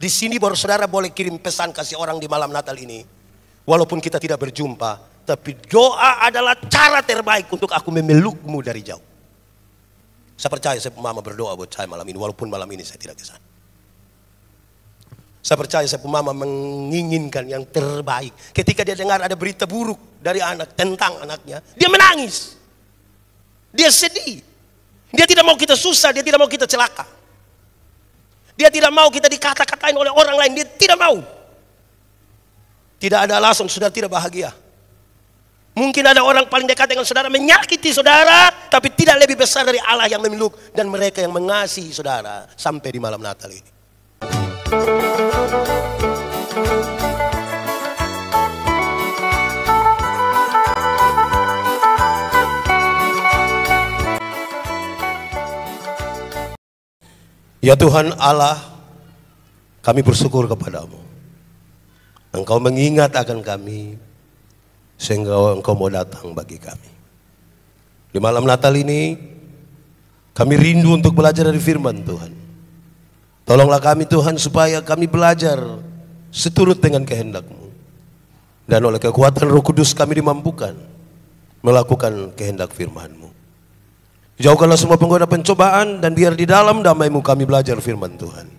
Di sini baru saudara boleh kirim pesan kasih orang di malam Natal ini. Walaupun kita tidak berjumpa, tapi doa adalah cara terbaik untuk aku memelukmu dari jauh. Saya percaya saya mama berdoa buat saya malam ini, walaupun malam ini saya tidak ke sana. Saya percaya saya mama menginginkan yang terbaik. Ketika dia dengar ada berita buruk dari anak tentang anaknya, dia menangis. Dia sedih. Dia tidak mau kita susah, dia tidak mau kita celaka. Dia tidak mau kita dikata-katain oleh orang lain, dia tidak mau. Tidak ada alasan saudara tidak bahagia. Mungkin ada orang paling dekat dengan saudara menyakiti saudara, tapi tidak lebih besar dari Allah yang memeluk dan mereka yang mengasihi saudara sampai di malam Natal ini. Ya Tuhan Allah, kami bersyukur kepadamu. Engkau mengingat akan kami, sehingga Engkau mau datang bagi kami. Di malam Natal ini, kami rindu untuk belajar dari firman Tuhan. Tolonglah kami Tuhan supaya kami belajar seturut dengan kehendak-Mu. Dan oleh kekuatan Roh Kudus kami dimampukan melakukan kehendak firman-Mu. Jauhkanlah semua penggoda pencobaan dan biar di dalam damai-Mu kami belajar firman Tuhan.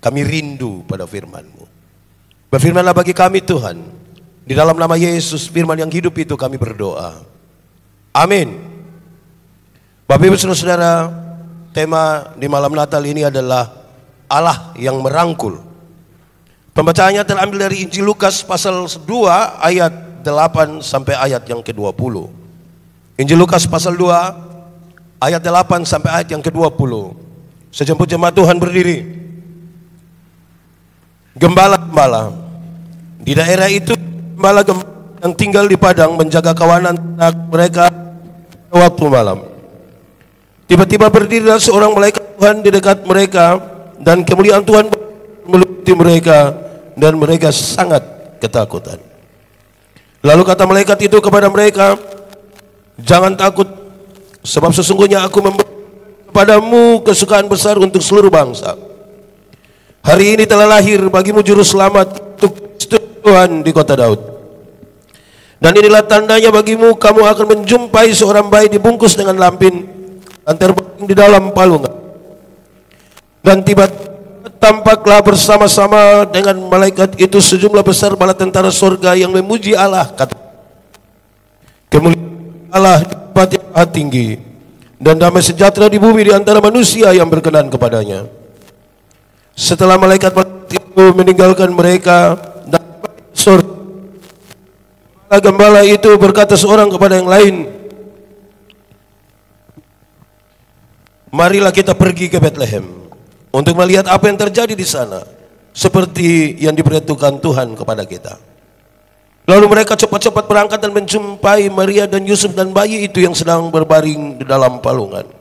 Kami rindu pada firman-Mu. Berfirmanlah bagi kami Tuhan. Di dalam nama Yesus firman yang hidup itu kami berdoa. Amin. Bapak Ibu Saudara, tema di malam Natal ini adalah Allah yang merangkul. Pembacaannya terambil dari Injil Lukas pasal 2 ayat 8 sampai ayat yang ke-20. Injil Lukas pasal 2 ayat 8 sampai ayat yang ke-20. Sejemput jemaat Tuhan berdiri. Gembala-gembala di daerah itu, gembala yang tinggal di padang menjaga kawanan ternak mereka waktu malam. Tiba-tiba berdirilah seorang malaikat Tuhan di dekat mereka, dan kemuliaan Tuhan meliputi mereka, dan mereka sangat ketakutan. Lalu kata malaikat itu kepada mereka, jangan takut, sebab sesungguhnya aku memberi kepadamu kesukaan besar untuk seluruh bangsa. Hari ini telah lahir bagimu juru selamat untuk Tuhan di kota Daud. Dan inilah tandanya bagimu, kamu akan menjumpai seorang bayi dibungkus dengan lampin dan terbaring di dalam palungan. Dan tiba-tiba tampaklah bersama-sama dengan malaikat itu sejumlah besar bala tentara surga yang memuji Allah, kata, kemuliaan Allah di tempat yang maha tinggi, dan damai sejahtera di bumi di antara manusia yang berkenan kepadanya. Setelah malaikat itu meninggalkan mereka dan surga, gembala itu berkata seorang kepada yang lain, marilah kita pergi ke Bethlehem untuk melihat apa yang terjadi di sana, seperti yang diberitahukan Tuhan kepada kita. Lalu mereka cepat-cepat berangkat dan menjumpai Maria dan Yusuf dan bayi itu yang sedang berbaring di dalam palungan.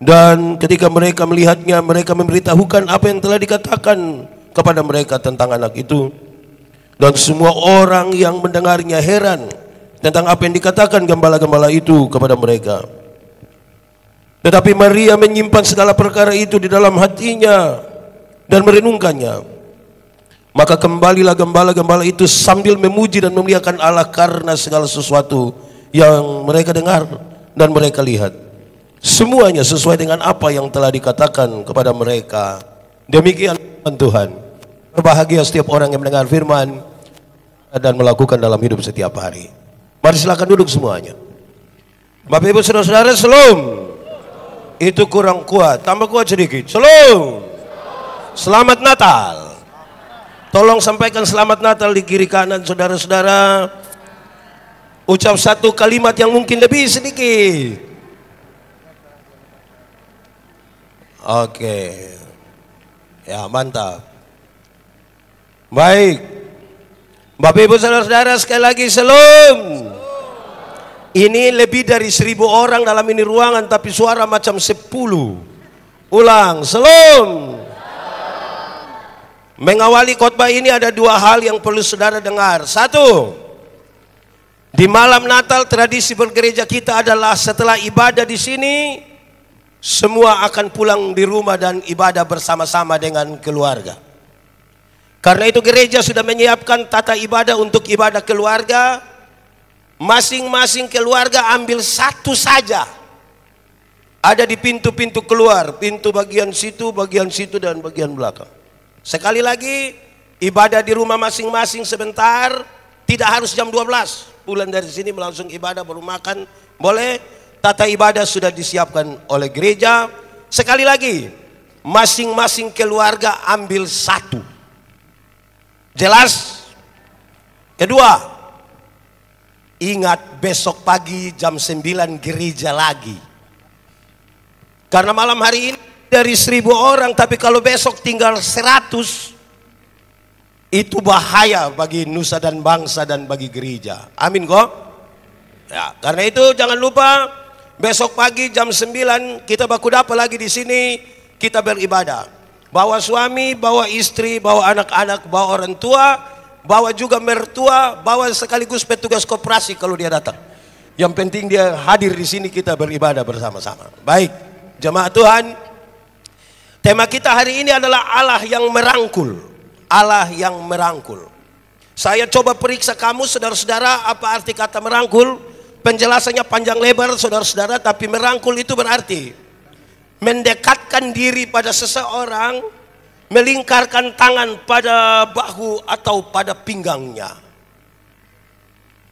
Dan ketika mereka melihatnya, mereka memberitahukan apa yang telah dikatakan kepada mereka tentang anak itu. Dan semua orang yang mendengarnya heran tentang apa yang dikatakan gembala-gembala itu kepada mereka. Tetapi Maria menyimpan segala perkara itu di dalam hatinya dan merenungkannya. Maka kembalilah gembala-gembala itu sambil memuji dan memuliakan Allah karena segala sesuatu yang mereka dengar dan mereka lihat. Semuanya sesuai dengan apa yang telah dikatakan kepada mereka. Demikian firman Tuhan. Berbahagia setiap orang yang mendengar firman dan melakukan dalam hidup setiap hari. Mari silakan duduk semuanya. Bapak Ibu Saudara-saudara, shalom. Itu kurang kuat, tambah kuat sedikit. Shalom. Selamat Natal. Tolong sampaikan selamat Natal di kiri kanan saudara-saudara. Ucap satu kalimat yang mungkin lebih sedikit. Oke. Ya, mantap. Baik. Bapak Ibu Saudara-saudara, sekali lagi shalom. Ini lebih dari 1000 orang dalam ini ruangan, tapi suara macam 10. Ulang, shalom. Mengawali khotbah ini ada 2 hal yang perlu saudara dengar. 1, di malam Natal tradisi bergereja kita adalah setelah ibadah di sini, semua akan pulang di rumah dan ibadah bersama-sama dengan keluarga. Karena itu gereja sudah menyiapkan tata ibadah untuk ibadah keluarga. Masing-masing keluarga ambil satu saja. Ada di pintu-pintu keluar, pintu bagian situ, dan bagian belakang. Sekali lagi, ibadah di rumah masing-masing sebentar, tidak harus jam 12. Pulang dari sini langsung ibadah baru makan, boleh. Tata ibadah sudah disiapkan oleh gereja. Sekali lagi, masing-masing keluarga ambil satu. Jelas? Kedua, ingat besok pagi jam 9 gereja lagi. Karena malam hari ini dari 1000 orang, tapi kalau besok tinggal 100, itu bahaya bagi nusa dan bangsa dan bagi gereja. Amin kok? Ya, karena itu jangan lupa besok pagi jam 9 kita baku dapat lagi di sini, kita beribadah. Bawa suami, bawa istri, bawa anak-anak, bawa orang tua, bawa juga mertua, bawa sekaligus petugas koperasi kalau dia datang. Yang penting dia hadir di sini, kita beribadah bersama-sama. Baik, jemaat Tuhan, tema kita hari ini adalah Allah yang merangkul. Allah yang merangkul. Saya coba periksa kamu saudara-saudara, apa arti kata merangkul. Penjelasannya panjang lebar saudara-saudara, tapi merangkul itu berarti mendekatkan diri pada seseorang, melingkarkan tangan pada bahu atau pada pinggangnya.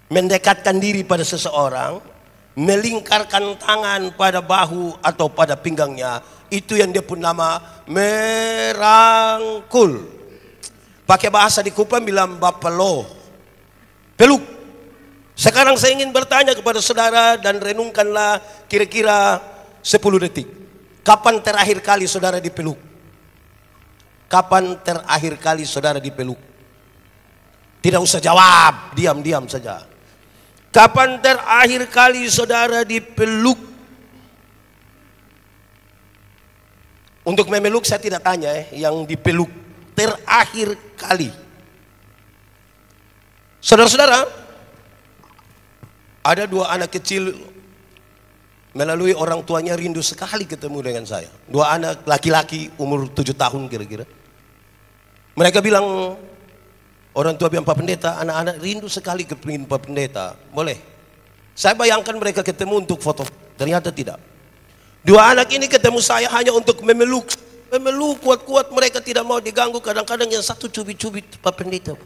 Mendekatkan diri pada seseorang, melingkarkan tangan pada bahu atau pada pinggangnya. Itu yang dia pun nama merangkul. Pakai bahasa di Kupang bilang bapelo, peluk. Sekarang saya ingin bertanya kepada saudara dan renungkanlah kira-kira 10 detik. Kapan terakhir kali saudara dipeluk? Kapan terakhir kali saudara dipeluk? Tidak usah jawab, diam-diam saja. Kapan terakhir kali saudara dipeluk? Untuk memeluk saya tidak tanya yang dipeluk terakhir kali. Saudara-saudara, ada 2 anak kecil melalui orang tuanya rindu sekali ketemu dengan saya. 2 anak laki-laki umur 7 tahun kira-kira. Mereka bilang, orang tua bilang, Pak Pendeta, anak-anak rindu sekali kepingin Pak Pendeta. Boleh? Saya bayangkan mereka ketemu untuk foto. Ternyata tidak. 2 anak ini ketemu saya hanya untuk memeluk. Memeluk kuat-kuat, mereka tidak mau diganggu. Kadang-kadang yang satu cubit-cubit Pak Pendeta.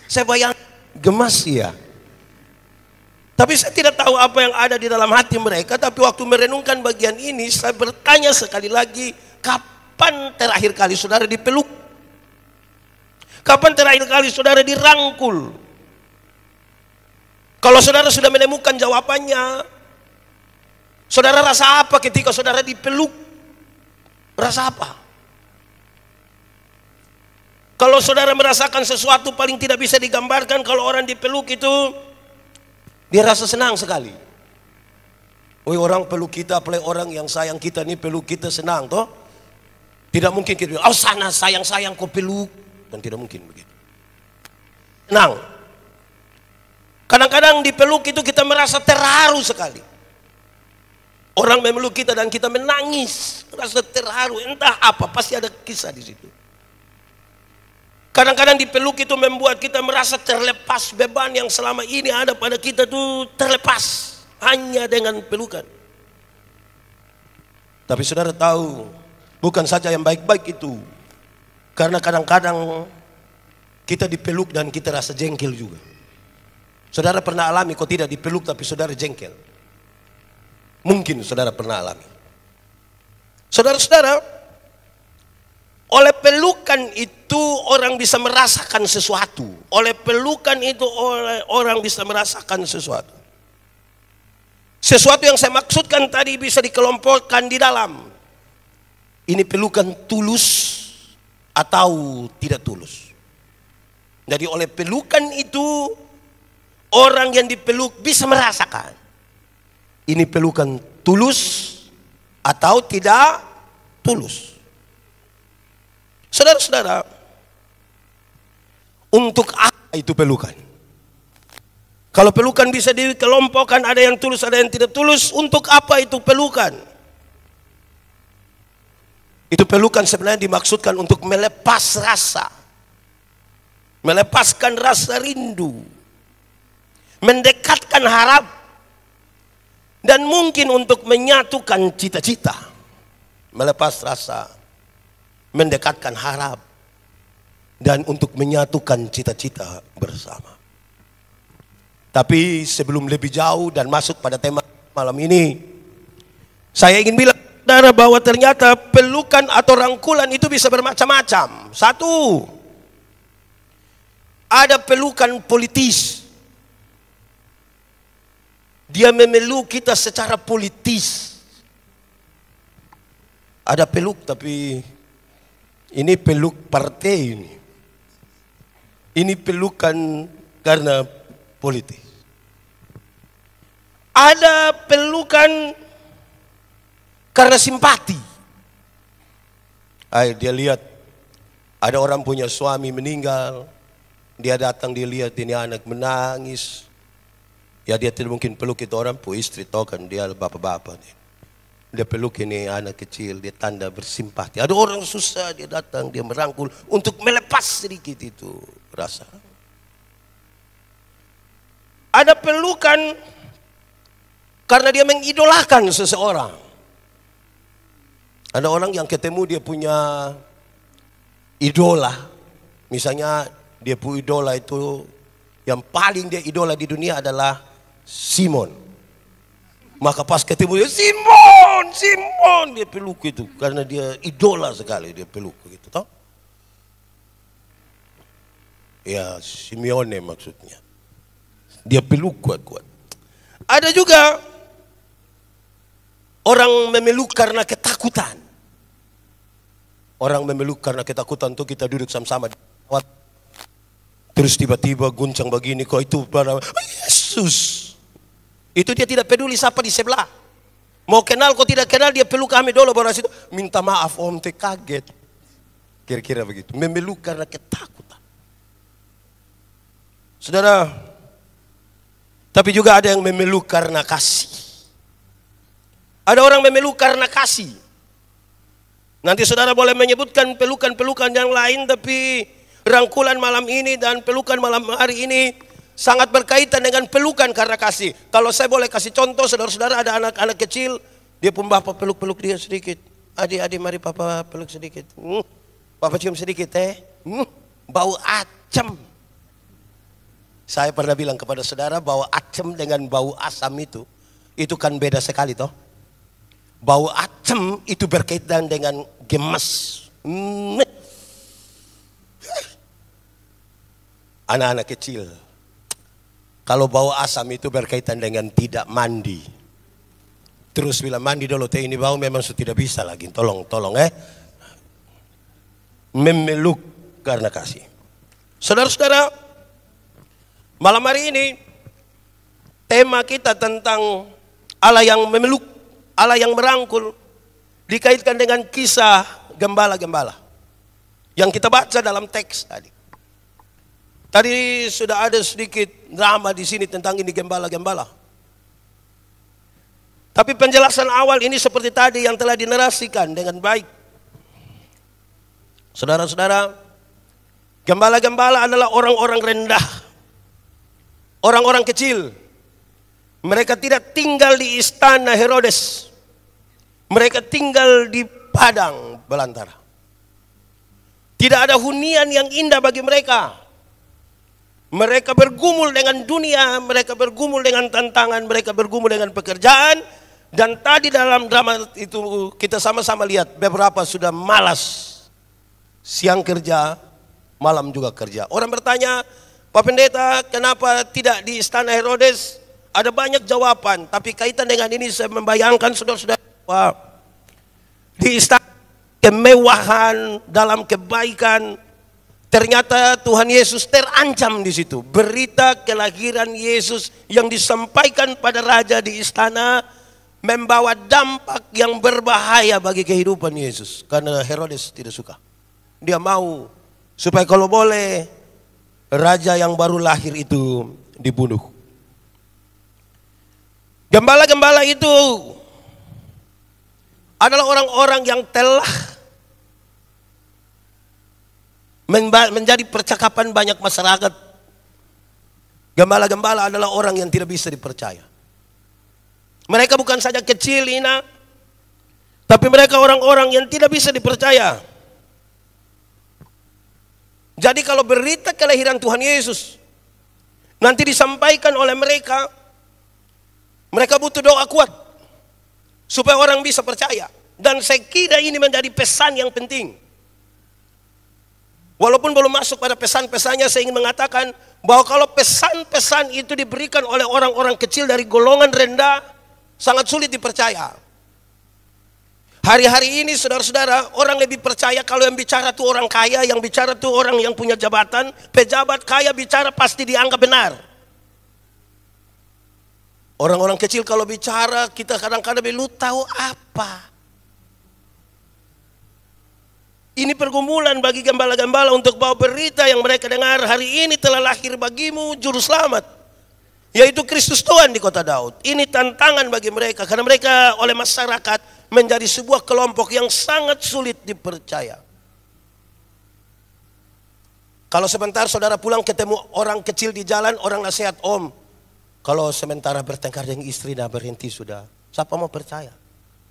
Saya bayangkan, gemas ya. Tapi saya tidak tahu apa yang ada di dalam hati mereka. Tapi waktu merenungkan bagian ini, saya bertanya sekali lagi, kapan terakhir kali saudara dipeluk? Kapan terakhir kali saudara dirangkul? Kalau saudara sudah menemukan jawabannya, saudara rasa apa ketika saudara dipeluk? Rasa apa? Kalau saudara merasakan sesuatu paling tidak bisa digambarkan, kalau orang dipeluk itu dia rasa senang sekali. Oh, orang peluk kita, apalagi orang yang sayang kita nih peluk kita senang toh. Tidak mungkin kita bilang, oh sana sayang-sayang kau peluk. Dan tidak mungkin begitu. Senang. Kadang-kadang dipeluk itu kita merasa terharu sekali. Orang memeluk kita dan kita menangis, rasa terharu, entah apa, pasti ada kisah di situ. Kadang-kadang dipeluk itu membuat kita merasa terlepas, beban yang selama ini ada pada kita itu terlepas hanya dengan pelukan. Tapi saudara tahu, bukan saja yang baik-baik itu. Karena kadang-kadang kita dipeluk dan kita rasa jengkel juga. Saudara pernah alami kok tidak dipeluk tapi saudara jengkel? Mungkin saudara pernah alami. Saudara-saudara, oleh pelukan itu orang bisa merasakan sesuatu. Oleh pelukan itu orang bisa merasakan sesuatu. Sesuatu yang saya maksudkan tadi bisa dikelompokkan di dalam. Ini pelukan tulus atau tidak tulus. Jadi oleh pelukan itu orang yang dipeluk bisa merasakan. Ini pelukan tulus atau tidak tulus. Saudara-saudara, untuk apa itu pelukan? Kalau pelukan bisa dikelompokkan, ada yang tulus, ada yang tidak tulus. Untuk apa itu pelukan? Itu pelukan sebenarnya dimaksudkan untuk melepas rasa. melepaskan rasa rindu, mendekatkan harap, dan mungkin untuk menyatukan cita-cita, melepas rasa, mendekatkan harap, dan untuk menyatukan cita-cita bersama. Tapi sebelum lebih jauh dan masuk pada tema malam ini, saya ingin bilang saudara bahwa ternyata pelukan atau rangkulan itu bisa bermacam-macam. Satu, ada pelukan politis. Dia memeluk kita secara politis. Ada peluk tapi ini peluk partai ini. Ini pelukan karena politis. Ada pelukan karena simpati. Dia lihat ada orang punya suami meninggal, dia datang, dia lihat ini anak menangis. Ya dia tidak mungkin peluk itu orang, istri tahu kan dia bapak-bapak. Dia peluk ini anak kecil, dia tanda bersimpati. Ada orang susah, dia datang, dia merangkul untuk melepas sedikit itu rasa. Ada pelukan karena dia mengidolakan seseorang. Ada orang yang ketemu dia punya idola. Misalnya dia punya idola itu, yang paling dia idola di dunia adalah Simon. Maka pas ketemu dia, Simon, dia peluk itu. Karena dia idola sekali, dia peluk gitu. Tahu? Ya, Simeone maksudnya. Dia peluk kuat-kuat. Ada juga orang memeluk karena ketakutan. Orang memeluk karena ketakutan tuh kita duduk sama-sama. Terus tiba-tiba guncang begini, kok itu pada Yesus. Itu dia tidak peduli siapa di sebelah. Mau kenal kok tidak kenal, dia peluk kami dulu baru situ. Minta maaf om, teh kaget. Kira-kira begitu. Memeluk karena ketakutan. Saudara, tapi juga ada yang memeluk karena kasih. Ada orang memeluk karena kasih. Nanti saudara boleh menyebutkan pelukan-pelukan yang lain, tapi rangkulan malam ini dan pelukan malam hari ini sangat berkaitan dengan pelukan karena kasih. Kalau saya boleh kasih contoh, saudara-saudara ada anak-anak kecil, dia pun bapak peluk-peluk dia sedikit. Adik-adik mari papa peluk sedikit. Papa cium sedikit bau acem. Saya pernah bilang kepada saudara bahwa acem dengan bau asam itu kan beda sekali toh. Bau acem itu berkaitan dengan gemas. Anak-anak kecil, kalau bau asam itu berkaitan dengan tidak mandi. Terus bilang mandi dulu, teh ini bau memang sudah tidak bisa lagi. Tolong memeluk karena kasih. Saudara-saudara, malam hari ini tema kita tentang Allah yang memeluk, Allah yang merangkul, dikaitkan dengan kisah gembala-gembala yang kita baca dalam teks tadi. Tadi sudah ada sedikit drama di sini tentang ini gembala-gembala. Tapi penjelasan awal ini seperti tadi yang telah dinarasikan dengan baik. Saudara-saudara, gembala-gembala adalah orang-orang rendah, orang-orang kecil. Mereka tidak tinggal di istana Herodes. Mereka tinggal di padang belantara. Tidak ada hunian yang indah bagi mereka. Mereka bergumul dengan dunia, mereka bergumul dengan tantangan, mereka bergumul dengan pekerjaan. Dan tadi dalam drama itu kita sama-sama lihat beberapa sudah malas. Siang kerja, malam juga kerja. Orang bertanya, Pak Pendeta, kenapa tidak di istana Herodes? Ada banyak jawaban, tapi kaitan dengan ini saya membayangkan saudara-saudara, di istana kemewahan, dalam kebaikan, ternyata Tuhan Yesus terancam di situ. Berita kelahiran Yesus yang disampaikan pada raja di istana membawa dampak yang berbahaya bagi kehidupan Yesus. Karena Herodes tidak suka. Dia mau supaya kalau boleh raja yang baru lahir itu dibunuh. Gembala-gembala itu adalah orang-orang yang telah menjadi percakapan banyak masyarakat. Gembala-gembala adalah orang yang tidak bisa dipercaya. Mereka bukan saja kecil, hina, tapi mereka orang-orang yang tidak bisa dipercaya. Jadi kalau berita kelahiran Tuhan Yesus nanti disampaikan oleh mereka, mereka butuh doa kuat supaya orang bisa percaya. Dan saya kira ini menjadi pesan yang penting. Walaupun belum masuk pada pesan-pesannya, saya ingin mengatakan bahwa kalau pesan-pesan itu diberikan oleh orang-orang kecil dari golongan rendah, sangat sulit dipercaya. Hari-hari ini saudara-saudara, orang lebih percaya kalau yang bicara itu orang kaya, yang bicara itu orang yang punya jabatan, pejabat kaya bicara pasti dianggap benar. Orang-orang kecil kalau bicara, kita kadang-kadang lu tahu apa? Ini pergumulan bagi gembala-gembala untuk bawa berita yang mereka dengar. Hari ini telah lahir bagimu juru selamat, yaitu Kristus Tuhan di kota Daud. Ini tantangan bagi mereka, karena mereka oleh masyarakat menjadi sebuah kelompok yang sangat sulit dipercaya. Kalau sebentar saudara pulang ketemu orang kecil di jalan, orang nasihat, om, kalau sementara bertengkar dengan istri, dah berhenti sudah. Siapa mau percaya?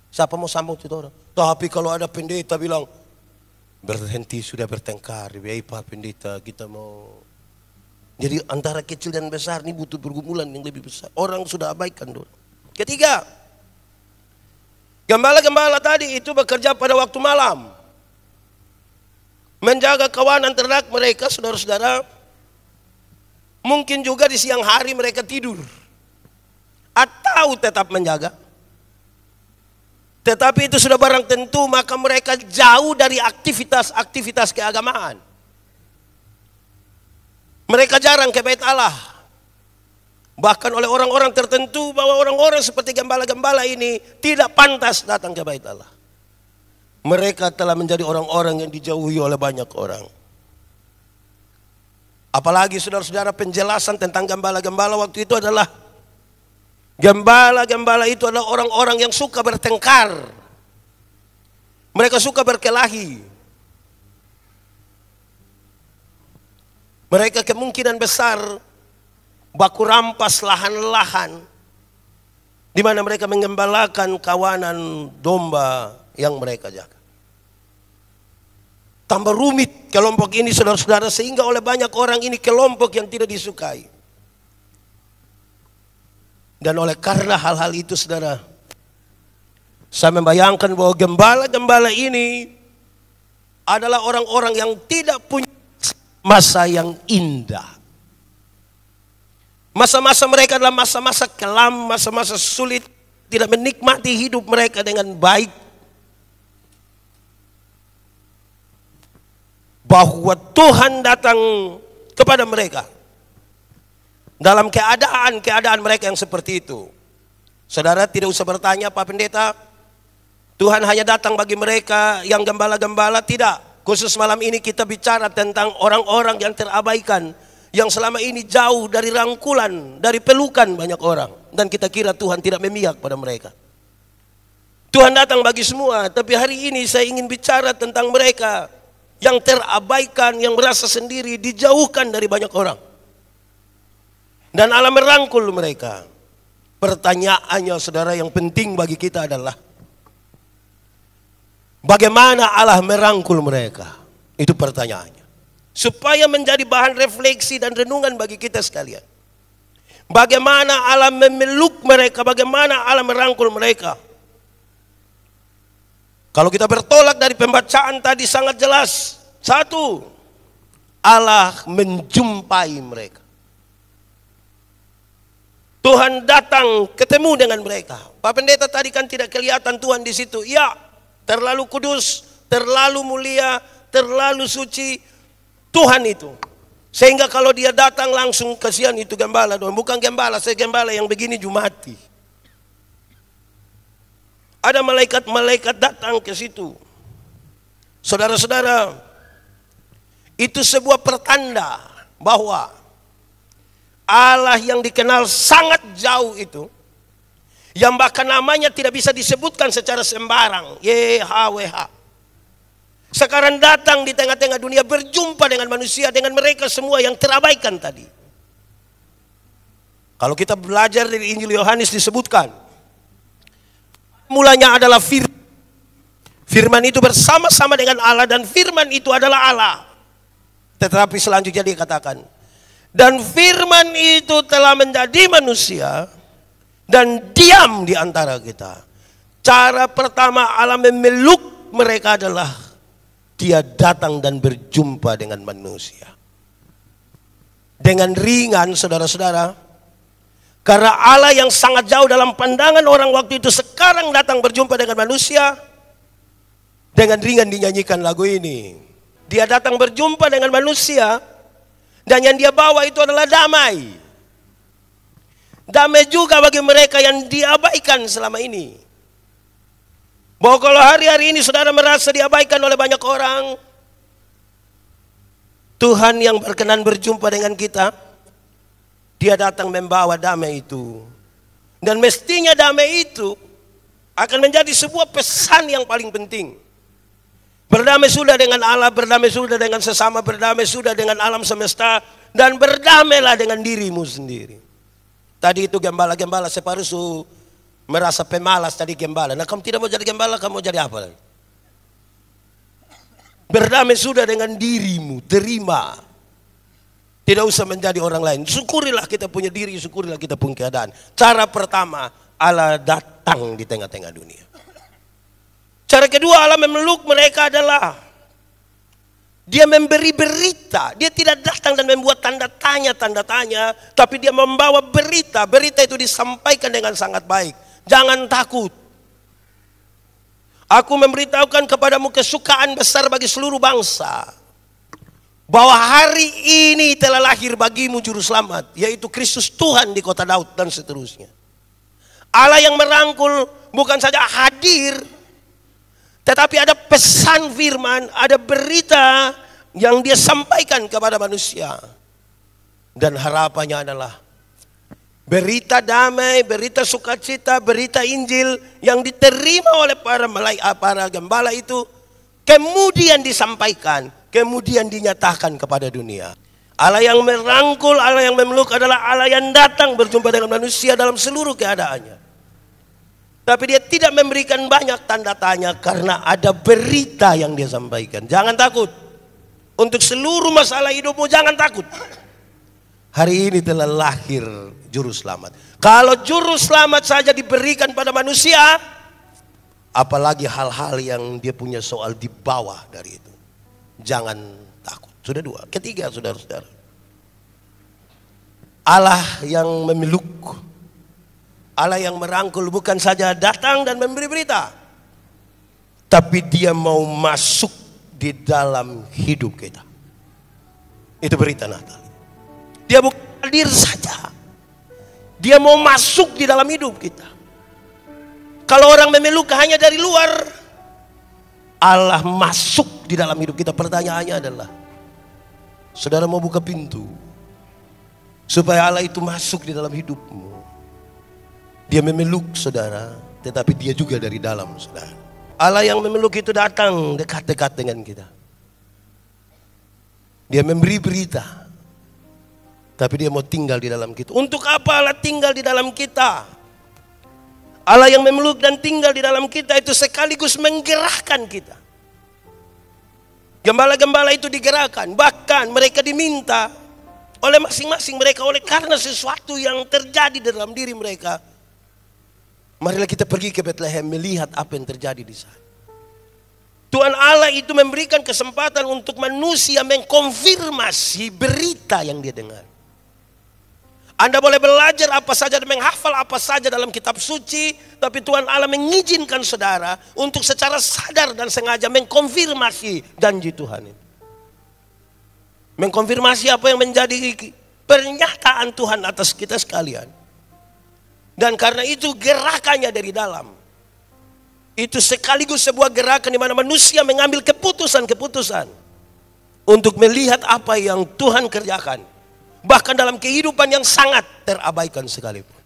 Siapa mau sambung itu orang? Tapi kalau ada pendeta bilang, berhenti sudah bertengkar, Pak pendeta, kita mau. Jadi antara kecil dan besar ini butuh pergumulan yang lebih besar. Orang sudah abaikan dulu. Ketiga, gembala-gembala tadi itu bekerja pada waktu malam, menjaga kawanan ternak mereka, saudara-saudara. Mungkin juga di siang hari mereka tidur atau tetap menjaga. Tetapi itu sudah barang tentu, maka mereka jauh dari aktivitas-aktivitas keagamaan. Mereka jarang ke bait Allah. Bahkan oleh orang-orang tertentu bahwa orang-orang seperti gembala-gembala ini tidak pantas datang ke bait Allah. Mereka telah menjadi orang-orang yang dijauhi oleh banyak orang. Apalagi saudara-saudara, penjelasan tentang gembala-gembala waktu itu adalah gembala-gembala itu adalah orang-orang yang suka bertengkar. Mereka suka berkelahi. Mereka kemungkinan besar baku rampas lahan-lahan di mana mereka menggembalakan kawanan domba yang mereka jaga. Tambah rumit kelompok ini saudara-saudara, sehingga oleh banyak orang ini kelompok yang tidak disukai. Dan oleh karena hal-hal itu saudara, saya membayangkan bahwa gembala-gembala ini adalah orang-orang yang tidak punya masa yang indah. Masa-masa mereka adalah masa-masa kelam, masa-masa sulit, tidak menikmati hidup mereka dengan baik. Bahwa Tuhan datang kepada mereka dalam keadaan mereka yang seperti itu. Saudara tidak usah bertanya, Pak Pendeta, Tuhan hanya datang bagi mereka yang gembala-gembala. Tidak. Khusus malam ini kita bicara tentang orang-orang yang terabaikan, yang selama ini jauh dari rangkulan, dari pelukan banyak orang. Dan kita kira Tuhan tidak memihak pada mereka. Tuhan datang bagi semua, tapi hari ini saya ingin bicara tentang mereka yang terabaikan, yang merasa sendiri, dijauhkan dari banyak orang. Dan Allah merangkul mereka. Pertanyaannya saudara yang penting bagi kita adalah, bagaimana Allah merangkul mereka? Itu pertanyaannya. Supaya menjadi bahan refleksi dan renungan bagi kita sekalian. Bagaimana Allah memeluk mereka, bagaimana Allah merangkul mereka. Kalau kita bertolak dari pembacaan tadi sangat jelas. Satu, Allah menjumpai mereka. Tuhan datang ketemu dengan mereka. Pak Pendeta tadi kan tidak kelihatan Tuhan di situ. Ya, terlalu kudus, terlalu mulia, terlalu suci Tuhan itu. Sehingga kalau dia datang langsung kasihan itu gembala. Bukan gembala, saya gembala yang begini mati. Ada malaikat-malaikat datang ke situ. Saudara-saudara, itu sebuah pertanda bahwa Allah yang dikenal sangat jauh itu, yang bahkan namanya tidak bisa disebutkan secara sembarang, YHWH, Sekarang datang di tengah-tengah dunia, berjumpa dengan manusia, dengan mereka semua yang terabaikan tadi. Kalau kita belajar dari Injil Yohanes disebutkan, mulanya adalah firman. Firman itu bersama-sama dengan Allah dan firman itu adalah Allah. Tetapi selanjutnya dia katakan, dan firman itu telah menjadi manusia dan diam di antara kita. Cara pertama Allah memeluk mereka adalah dia datang dan berjumpa dengan manusia. Dengan ringan, saudara-saudara. Karena Allah yang sangat jauh dalam pandangan orang waktu itu sekarang datang berjumpa dengan manusia. Dengan ringan dinyanyikan lagu ini. Dia datang berjumpa dengan manusia. Dan yang dia bawa itu adalah damai. Damai juga bagi mereka yang diabaikan selama ini. Bahwa kalau hari-hari ini saudara merasa diabaikan oleh banyak orang, Tuhan yang berkenan berjumpa dengan kita, dia datang membawa damai itu. Dan mestinya damai itu akan menjadi sebuah pesan yang paling penting. Berdamai sudah dengan Allah, berdamai sudah dengan sesama, berdamai sudah dengan alam semesta, dan berdamailah dengan dirimu sendiri. Tadi itu gembala-gembala separuh merasa pemalas tadi gembala. Nah, kamu tidak mau jadi gembala, kamu mau jadi apa? Berdamai sudah dengan dirimu, terima. Tidak usah menjadi orang lain. Syukurilah kita punya diri, syukurilah kita punya keadaan. Cara pertama, Allah datang di tengah-tengah dunia. Cara kedua, Allah memeluk mereka adalah dia memberi berita. Dia tidak datang dan membuat tanda tanya, tapi dia membawa berita. Berita itu disampaikan dengan sangat baik. Jangan takut. Aku memberitahukan kepadamu kesukaan besar bagi seluruh bangsa. Bahwa hari ini telah lahir bagimu juru selamat, yaitu Kristus Tuhan di kota Daud dan seterusnya. Allah yang merangkul bukan saja hadir, tetapi ada pesan firman, ada berita yang dia sampaikan kepada manusia. Dan harapannya adalah berita damai, berita sukacita, berita Injil yang diterima oleh para gembala itu kemudian disampaikan, kemudian dinyatakan kepada dunia. Allah yang merangkul, Allah yang memeluk adalah Allah yang datang berjumpa dengan manusia dalam seluruh keadaannya. Tapi dia tidak memberikan banyak tanda tanya karena ada berita yang dia sampaikan. Jangan takut. Untuk seluruh masalah hidupmu jangan takut. Hari ini telah lahir juru selamat. Kalau juru selamat saja diberikan pada manusia, apalagi hal-hal yang dia punya soal di bawah dari itu. Jangan takut. Sudah dua. Ketiga, saudara-saudara, Allah yang memeluk, Allah yang merangkul bukan saja datang dan memberi berita, tapi dia mau masuk di dalam hidup kita. Itu berita Natal. Dia bukan hadir saja, dia mau masuk di dalam hidup kita. Kalau orang memeluk hanya dari luar, Allah masuk di dalam hidup kita. Pertanyaannya adalah, saudara mau buka pintu supaya Allah itu masuk di dalam hidupmu. Dia memeluk saudara, tetapi dia juga dari dalam saudara. Allah yang memeluk itu datang dekat-dekat dengan kita. Dia memberi berita, tapi dia mau tinggal di dalam kita. Untuk apa Allah tinggal di dalam kita? Allah yang memeluk dan tinggal di dalam kita itu sekaligus menggerakkan kita. Gembala-gembala itu digerakkan, bahkan mereka diminta oleh masing-masing mereka oleh karena sesuatu yang terjadi dalam diri mereka. Marilah kita pergi ke Bethlehem melihat apa yang terjadi di sana. Tuhan Allah itu memberikan kesempatan untuk manusia mengkonfirmasi berita yang dia dengar. Anda boleh belajar apa saja dan menghafal apa saja dalam kitab suci, tapi Tuhan Allah mengizinkan saudara untuk secara sadar dan sengaja mengkonfirmasi janji Tuhan itu. Mengkonfirmasi apa yang menjadi pernyataan Tuhan atas kita sekalian. Dan karena itu gerakannya dari dalam. Itu sekaligus sebuah gerakan di mana manusia mengambil keputusan-keputusan untuk melihat apa yang Tuhan kerjakan. Bahkan dalam kehidupan yang sangat terabaikan sekalipun.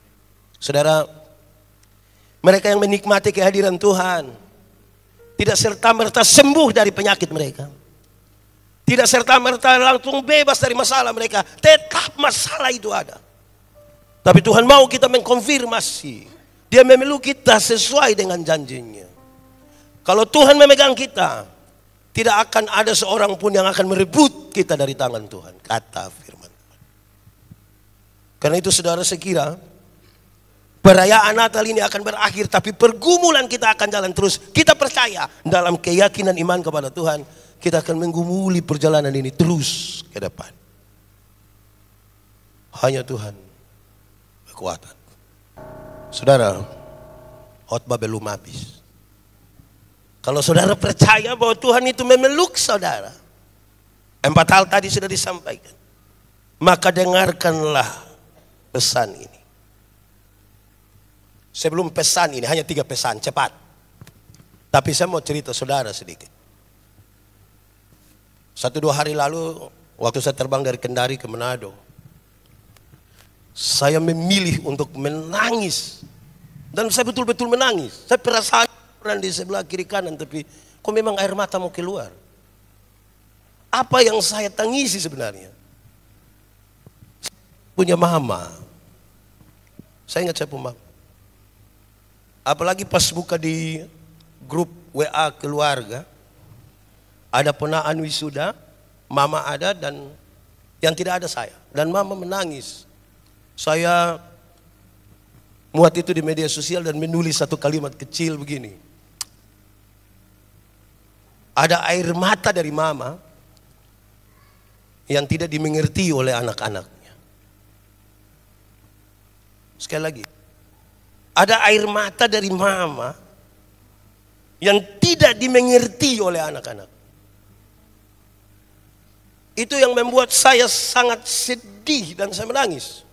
Saudara, mereka yang menikmati kehadiran Tuhan tidak serta-merta sembuh dari penyakit mereka. Tidak serta-merta langsung bebas dari masalah mereka. Tetap masalah itu ada. Tapi Tuhan mau kita mengkonfirmasi. Dia memeluk kita sesuai dengan janjinya. Kalau Tuhan memegang kita, tidak akan ada seorang pun yang akan merebut kita dari tangan Tuhan. Kata firman Tuhan. Karena itu saudara, sekira perayaan Natal ini akan berakhir, tapi pergumulan kita akan jalan terus. Kita percaya dalam keyakinan iman kepada Tuhan, kita akan menggumuli perjalanan ini terus ke depan. Hanya Tuhan kekuatan. Saudara, khotbah belum habis. Kalau saudara percaya bahwa Tuhan itu memeluk saudara, 4 hal tadi sudah disampaikan, maka dengarkanlah pesan ini. Sebelum pesan ini, hanya 3 pesan, cepat. Tapi saya mau cerita saudara sedikit. 1-2 hari lalu, waktu saya terbang dari Kendari ke Manado, saya memilih untuk menangis. Dan saya betul-betul menangis. Saya perasaan di sebelah kiri kanan, tapi kok memang air mata mau keluar. Apa yang saya tangisi sebenarnya? Punya mama. Saya ingat saya punya mama. Apalagi pas buka di grup WA keluarga, ada ponaan wisuda, mama ada dan yang tidak ada saya. Dan mama menangis. Saya muat itu di media sosial dan menulis satu kalimat kecil begini. Ada air mata dari mama yang tidak dimengerti oleh anak-anaknya. Sekali lagi. Ada air mata dari mama yang tidak dimengerti oleh anak-anak. Itu yang membuat saya sangat sedih dan saya menangis.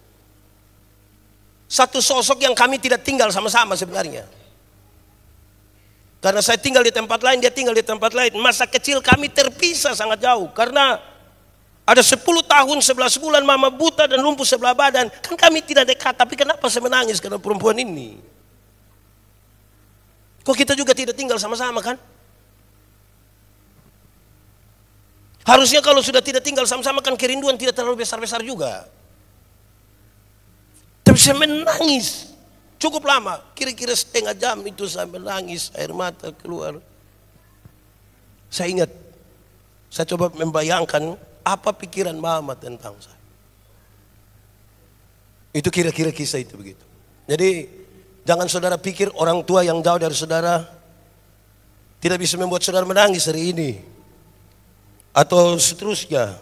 Satu sosok yang kami tidak tinggal sama-sama sebenarnya. Karena saya tinggal di tempat lain, dia tinggal di tempat lain. Masa kecil kami terpisah sangat jauh. Karena ada 10 tahun 11 bulan mama buta dan lumpuh sebelah badan. Kan kami tidak dekat, tapi kenapa saya menangis karena perempuan ini? Kok kita juga tidak tinggal sama-sama kan? Harusnya kalau sudah tidak tinggal sama-sama kan kerinduan tidak terlalu besar-besar juga. Tapi saya menangis cukup lama, kira-kira setengah jam itu saya menangis, air mata keluar. Saya ingat, saya coba membayangkan apa pikiran mama tentang saya. Itu kira-kira kisah itu begitu. Jadi jangan saudara pikir orang tua yang jauh dari saudara tidak bisa membuat saudara menangis hari ini. Atau seterusnya.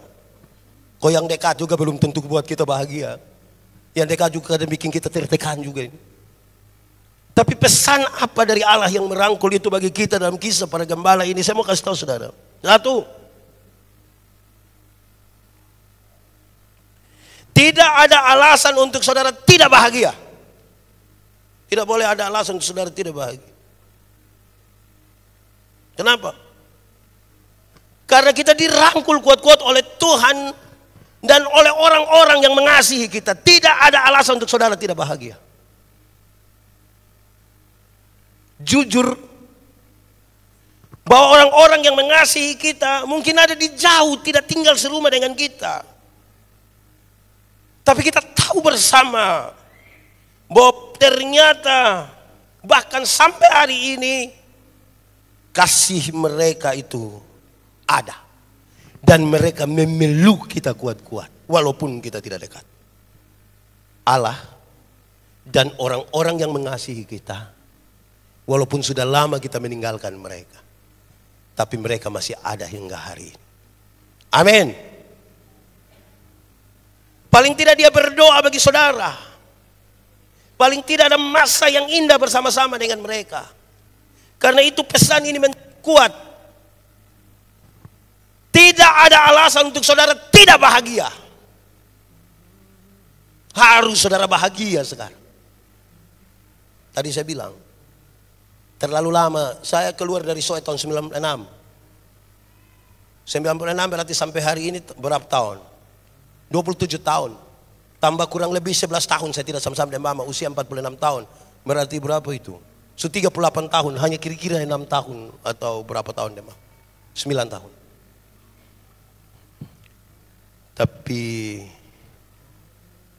Kok yang dekat juga belum tentu buat kita bahagia. Yang dekat juga kadang bikin kita tertekan juga ini. Tapi pesan apa dari Allah yang merangkul itu bagi kita dalam kisah para gembala ini, saya mau kasih tahu saudara. Satu, tidak ada alasan untuk saudara tidak bahagia. Tidak boleh ada alasan untuk saudara tidak bahagia. Kenapa? Karena kita dirangkul kuat-kuat oleh Tuhan dan oleh orang-orang yang mengasihi kita. Tidak ada alasan untuk saudara tidak bahagia. Jujur bahwa orang-orang yang mengasihi kita mungkin ada di jauh, tidak tinggal serumah dengan kita. Tapi kita tahu bersama bahwa ternyata bahkan sampai hari ini kasih mereka itu ada. Dan mereka memeluk kita kuat-kuat walaupun kita tidak dekat. Allah dan orang-orang yang mengasihi kita, walaupun sudah lama kita meninggalkan mereka, tapi mereka masih ada hingga hari ini. Amin. Paling tidak dia berdoa bagi saudara. Paling tidak ada masa yang indah bersama-sama dengan mereka. Karena itu pesan ini kuat. Tidak ada alasan untuk saudara tidak bahagia. Harus saudara bahagia sekarang. Tadi saya bilang, terlalu lama. Saya keluar dari Soe tahun 96. 96 berarti sampai hari ini berapa tahun? 27 tahun. Tambah kurang lebih 11 tahun saya tidak sama-sama dengan mama. Usia 46 tahun. Berarti berapa itu? So 38 tahun, hanya kira-kira 6 tahun atau berapa tahun demang? 9 tahun. Tapi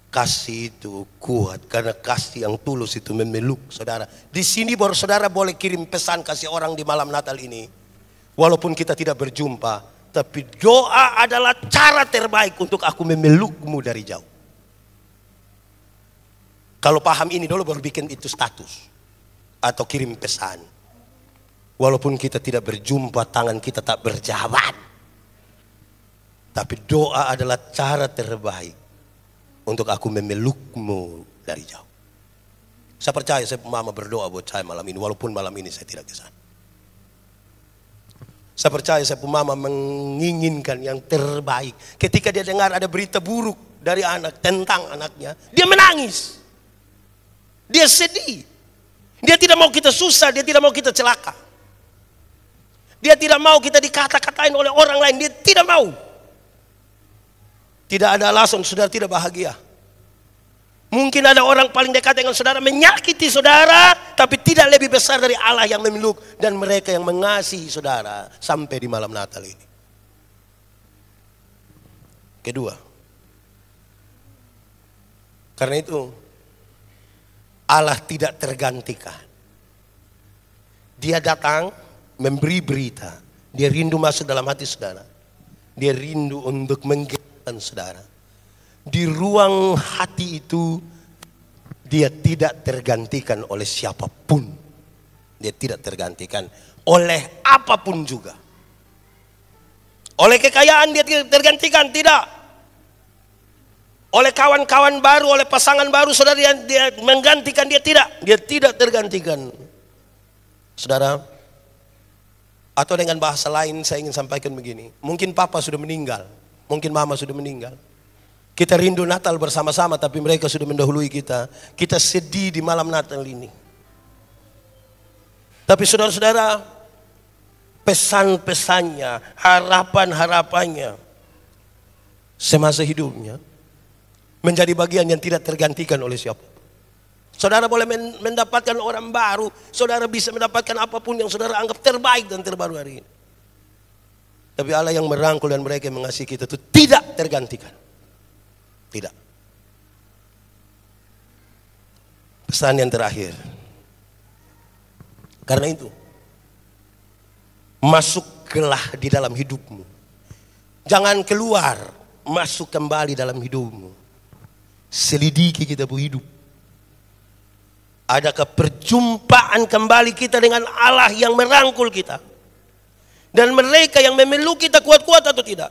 kasih itu kuat karena kasih yang tulus itu memeluk saudara. Di sini baru saudara boleh kirim pesan kasih orang di malam Natal ini. Walaupun kita tidak berjumpa, tapi doa adalah cara terbaik untuk aku memelukmu dari jauh. Kalau paham ini dulu baru bikin itu status atau kirim pesan. Walaupun kita tidak berjumpa, tangan kita tak berjabat. Tapi doa adalah cara terbaik untuk aku memelukmu dari jauh. Saya percaya, saya mama berdoa buat saya malam ini, walaupun malam ini saya tidak ke sana. Saya percaya, saya mama menginginkan yang terbaik. Ketika dia dengar ada berita buruk dari anak tentang anaknya, dia menangis. Dia sedih. Dia tidak mau kita susah, dia tidak mau kita celaka. Dia tidak mau kita dikata-katain oleh orang lain, dia tidak mau. Tidak ada alasan saudara tidak bahagia. Mungkin ada orang paling dekat dengan saudara menyakiti saudara, tapi tidak lebih besar dari Allah yang memeluk dan mereka yang mengasihi saudara sampai di malam Natal ini. Kedua, karena itu Allah tidak tergantikan. Dia datang memberi berita, dia rindu masuk dalam hati saudara. Dia rindu untuk menggerakkan saudara. Di ruang hati itu dia tidak tergantikan oleh siapapun. Dia tidak tergantikan oleh apapun juga. Oleh kekayaan dia tidak tergantikan, tidak. Oleh kawan-kawan baru, oleh pasangan baru saudara dia menggantikan, dia tidak. Dia tidak tergantikan. Saudara, atau dengan bahasa lain saya ingin sampaikan begini. Mungkin papa sudah meninggal. Mungkin mama sudah meninggal. Kita rindu Natal bersama-sama, tapi mereka sudah mendahului kita. Kita sedih di malam Natal ini. Tapi saudara-saudara, pesan-pesannya, harapan-harapannya semasa hidupnya menjadi bagian yang tidak tergantikan oleh siapa. Saudara boleh mendapatkan orang baru, saudara bisa mendapatkan apapun yang saudara anggap terbaik dan terbaru hari ini. Tapi Allah yang merangkul dan mereka yang mengasihi kita itu tidak tergantikan. Tidak. Pesan yang terakhir. Karena itu, masuklah di dalam hidupmu. Jangan keluar, masuk kembali dalam hidupmu. Selidiki kita hidup. Adakah perjumpaan kembali kita dengan Allah yang merangkul kita? Dan mereka yang memeluk kita kuat-kuat atau tidak?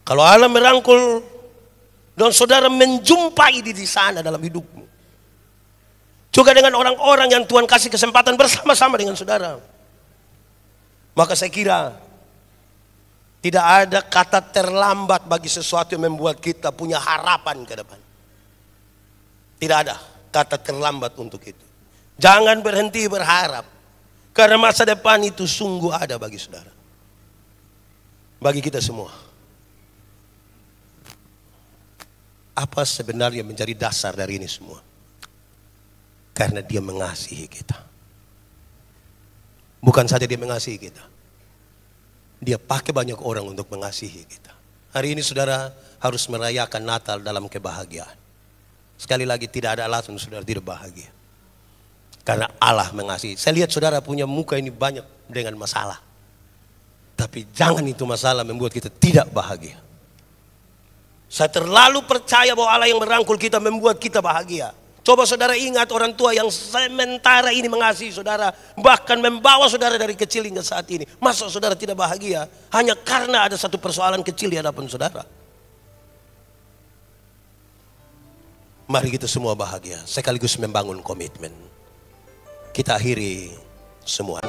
Kalau Allah merangkul dan saudara menjumpai di sana dalam hidupmu, juga dengan orang-orang yang Tuhan kasih kesempatan bersama-sama dengan saudara, maka saya kira tidak ada kata terlambat bagi sesuatu yang membuat kita punya harapan ke depan. Tidak ada kata terlambat untuk itu. Jangan berhenti berharap, karena masa depan itu sungguh ada bagi saudara, bagi kita semua. Apa sebenarnya menjadi dasar dari ini semua? Karena dia mengasihi kita. Bukan saja dia mengasihi kita, dia pakai banyak orang untuk mengasihi kita. Hari ini saudara harus merayakan Natal dalam kebahagiaan. Sekali lagi, tidak ada alasan saudara tidak bahagia. Karena Allah mengasihi. Saya lihat saudara punya muka ini banyak dengan masalah. Tapi jangan itu masalah membuat kita tidak bahagia. Saya terlalu percaya bahwa Allah yang merangkul kita membuat kita bahagia. Coba saudara ingat orang tua yang sementara ini mengasihi saudara, bahkan membawa saudara dari kecil hingga saat ini. Masa saudara tidak bahagia hanya karena ada satu persoalan kecil di hadapan saudara? Mari kita semua bahagia, sekaligus membangun komitmen. Kita akhiri semua.